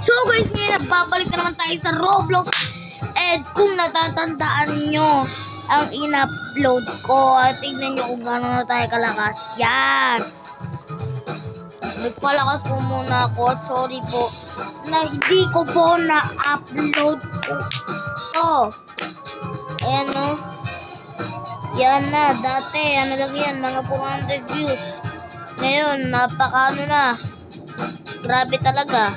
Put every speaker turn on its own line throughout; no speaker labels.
So guys, ngayon nagbabalik na naman tayo sa Roblox. And kung natatandaan nyo ang in-upload ko, tignan nyo kung gano'n na tayo kalakas. Yan. Nagpalakas po muna ako at sorry po na hindi ko po na-upload ko. Oh. Ayan o. Yan na. Dati, ano lang yan, mga 400 views. Ngayon, napaka ano na. Grabe talaga.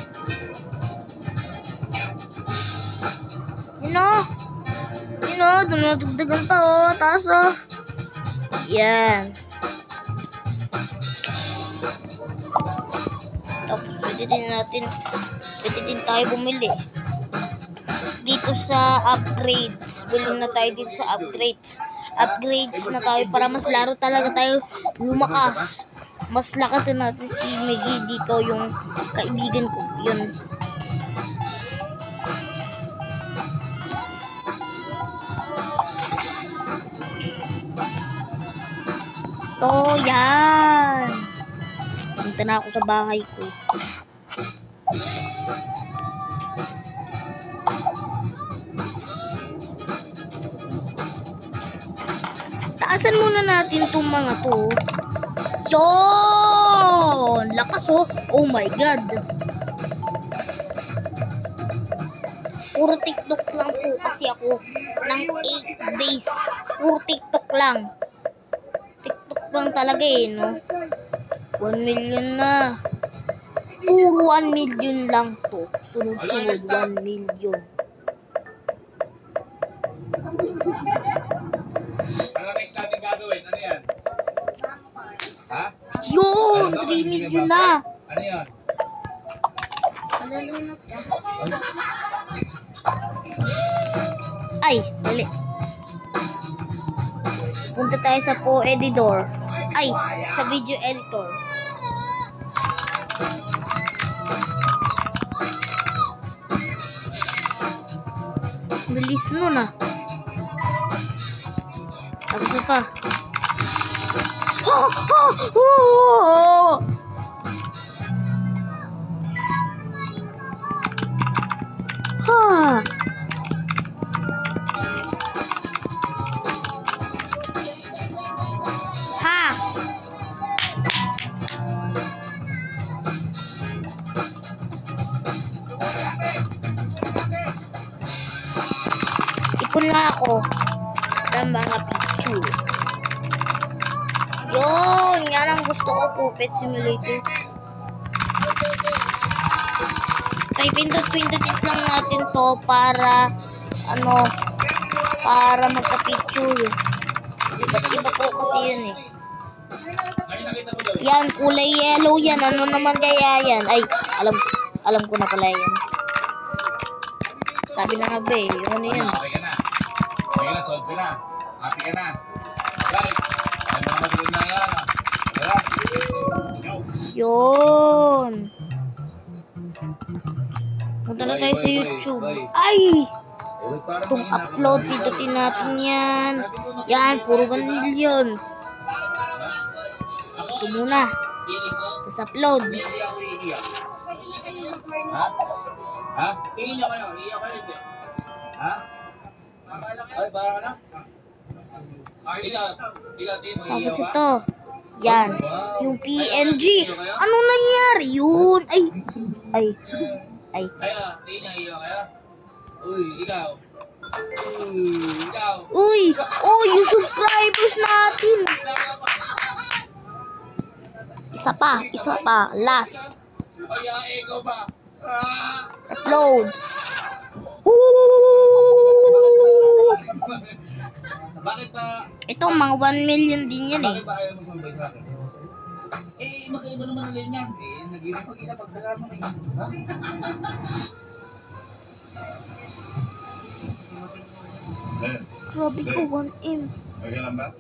Dumudugdagan pa oh. Taas oh. Yan. Tapos pwede din tayo bumili dito sa upgrades. Bili na tayo dito sa upgrades. Upgrades na tayo para mas laro talaga tayo lumakas. Mas lakas na natin si Miggy dito, yung kaibigan ko. Yun. To, yan. Punta na ako sa bahay ko. Taasan muna natin itong mga to. Yun! Lakas oh. Oh my God. Puro TikTok lang po kasi ako ng 8 days. Puro TikTok lang. TikTok lang talaga eh, no? 1 million na. Puro 1 million lang to. Sunod-sunod 1 million.
Ano next natin gagawin? Ano yan? Ha?
Yun! 3 million na.
Ano yan?
Ay, dali. Punta tayo sa editor. Ay, sa video editor. Bilis nun ah. Tapos pa. Ipon na ako ng mga picture. Yun! Yan ang gusto ko po, Pet Simulator. Kaya pindot-pindotit lang natin to para para magka-picture. Iba po kasi yun eh. Yan, kulay yellow yan. Ano naman kaya yan? Ay, alam ko na pala yan. Sabi na nga ba eh, yung ano yun.
Okay ka na. Okay na, solve ka na. Happy ka na. Guys, ay mga matulog na yan.
Yun. Punta na tayo sa YouTube. Ay! Itong upload, pindutin natin yan. Yan, puro 1 million. Ito muna. Tapos upload.
Ha? Ha? Tingin niyo kayo. Iiyak kayo hindi. Ha? Ay, para ka na? Ikaw, Timo,
Tapos
iiyak ka?
ito. Yan. Yung PNG. Ano nangyari? Yun. Ay.
Kayo, tingin niyo iiyak kayo? Uy, ikaw.
Uy. Oh, yung subscribers natin. Isa pa. Last.
Ay, ikaw ba?
Upload.
Bakit ba?
Ito, mga 1 million din yan eh.
Bakit ba ayaw mo sumabay sa akin? Eh, magkaiba naman ang lane yan. Eh, nag-iwan pag-isa pagkakaroon mo kayo. Ha?
Grabe ko, 1M.
Okay lang ba?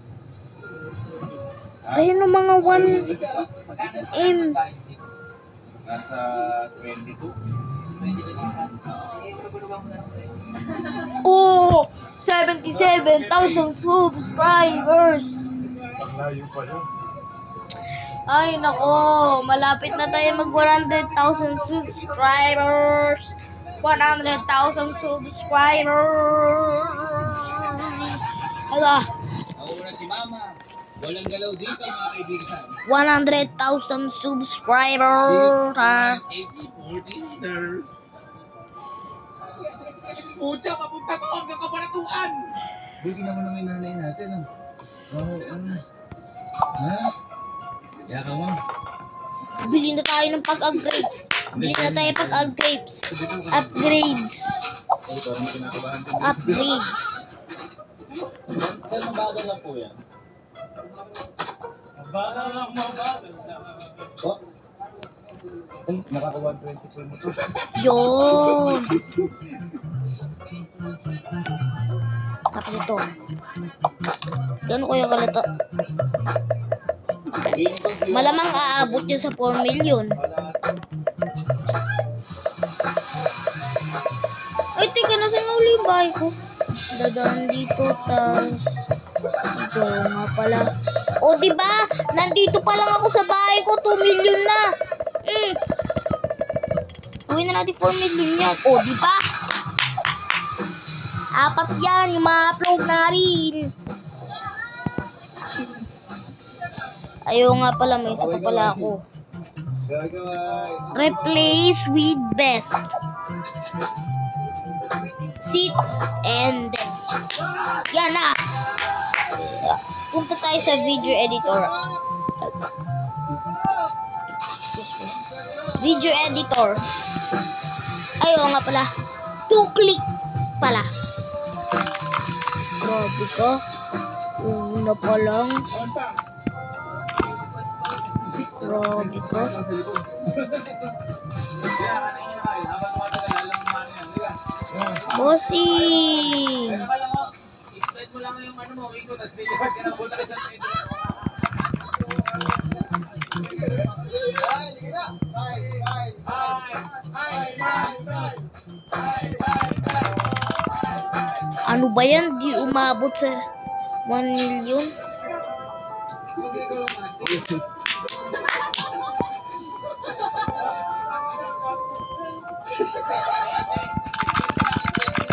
Ayun ang mga 1M.
Nasa 22.
Oh, 77,000 subscribers.
Paglayo pa yun.
Ay, nako. Malapit na tayo mag 100,000 subscribers. 100,000 subscribers. Hala.
Nauna si Mama. Walang galaw dito mga kaibigan.
100,000 subscribers.
80 liters. Pucha, papunta to hanggang kaparatuan. Bigyan naman ng nanay natin. Ha? Yaka mo.
Bili na tayo ng pag-upgrades. Bili na tayo pag-upgrades. Upgrades. Upgrades.
Saan mabagal lang po yan? Mabagal lang. Oh? Ay, nakaka 120 po mo to.
Yun. Tapos ito. Gano'n kaya kalata? Malamang aabot yun sa 4 million. Ay, teka, nasa nga uli yung bahay ko? Dadaan dito, tas ito nga pala. O, diba? Nandito pa lang ako sa bahay ko, 2 million na. Gawin na natin 4 million yan. O, diba? Apat yan, yung ma-upload na rin. Ayaw nga pala, may isa pa pala ako. Replace with best. Sit and yan na. Punta tayo sa video editor. Excuse me. Video editor. Ayaw nga pala. 2 click pala. Grabe ka. Una pa lang. Grabe ka. Bossing!
I-slide mo lang yung ano mo, Rico, tapos dilipat ka na punta ka sa medyo.
Ano ba yan? Di umabot sa 1 million?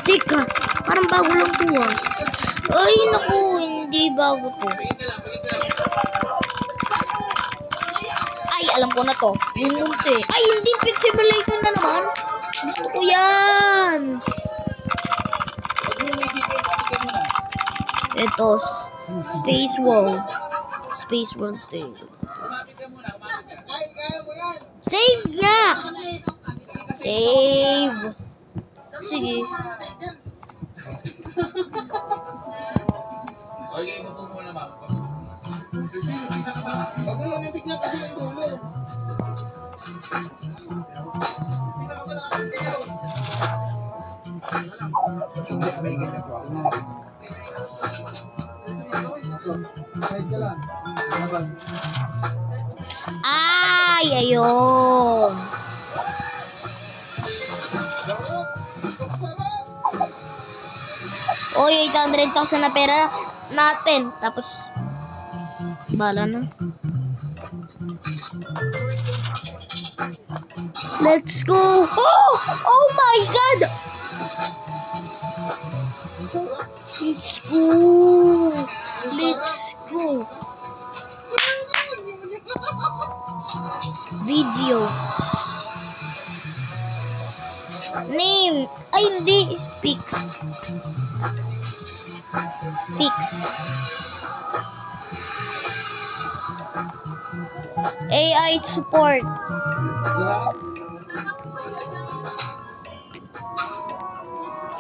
Teka, parang bago lang to ah. Ay, naku, hindi bago to. Ay, alam ko na to. Yung munti. Ay, hindi, pixelator na naman. Gusto ko yan. Ito, Space World. Space World thing. Save nga! Save! Sige.
Okay, ito po muna, ma'am. Wag mo lang natignan kasi yung dulo.
Ay, ayun. Oy, 800,000 na pera natin. Tapos, bala na. Let's go. Oh! Oh my God! Let's go. Let's go. Video. Name. Ay, hindi. Pix. Pix. AI support.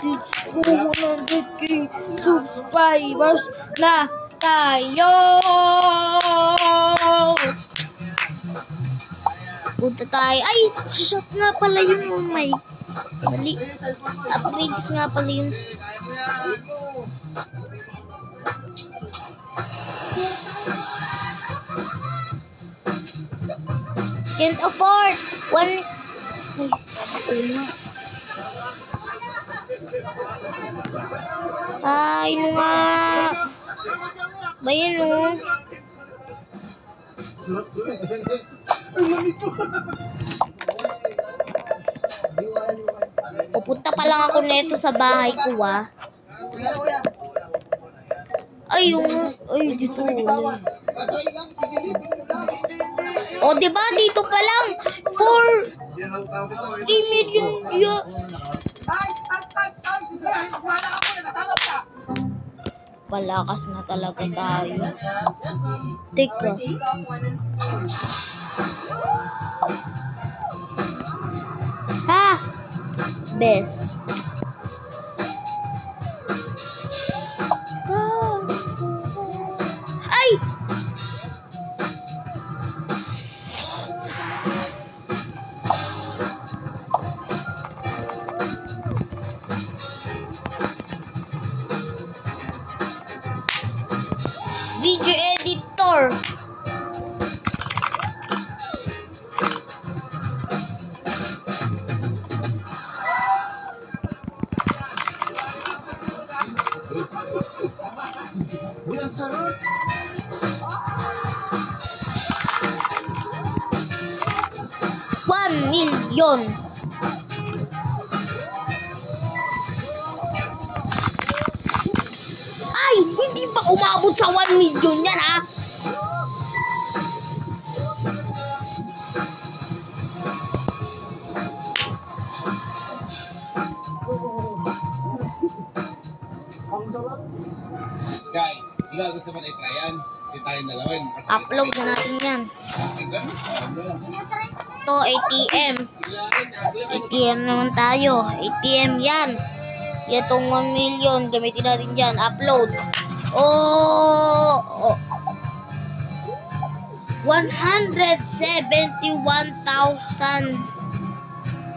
Let's go, 100k subscribers na tayo. Punta tayo. Ay, shot nga pala yun. May mali. Upgrades nga pala yun. Can't afford. One. Ay, na. Ay, no nga. Bayan, no. Pupunta pa lang ako neto sa bahay ko, ah. Ay, dito. O, diba? Dito pa lang. 3 million. Yeah. Palakas na talaga tayo. Teka. Ha! Best. Ay! Video editor. $1 million. Ay, hindi pa umabot sa 1 million yan, ha?
Guy, ikaw gusto mo na i-try yan? Hindi tayong dalawin.
Upload na natin yan. Ito, ATM. ATM naman tayo. ATM yan. Itong 1 million. Gamitin natin dyan. Upload. 171,000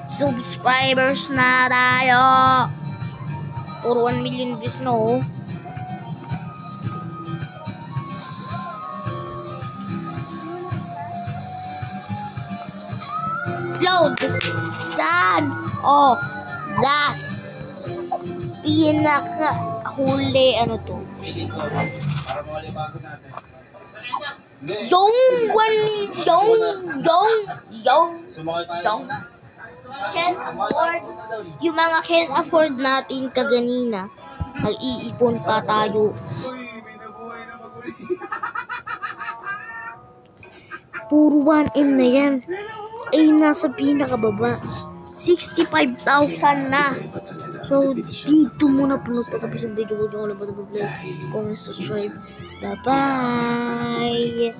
subscribers na tayo. Puro 1 million views, no? Upload. Dyan. Oh, last. Pinaka huli. Ano to?
Para mawali bago natin.
Yung 1 yung
Sumakay tayo.
can't afford. Yung mga can't afford natin kaganina. Mag-iipon pa tayo. Puro 1M na yan. Ay, nasa pinakababa. 65,000 na. So, dito muna po tapos ang video ko. Kung like, comment, subscribe. Bye-bye!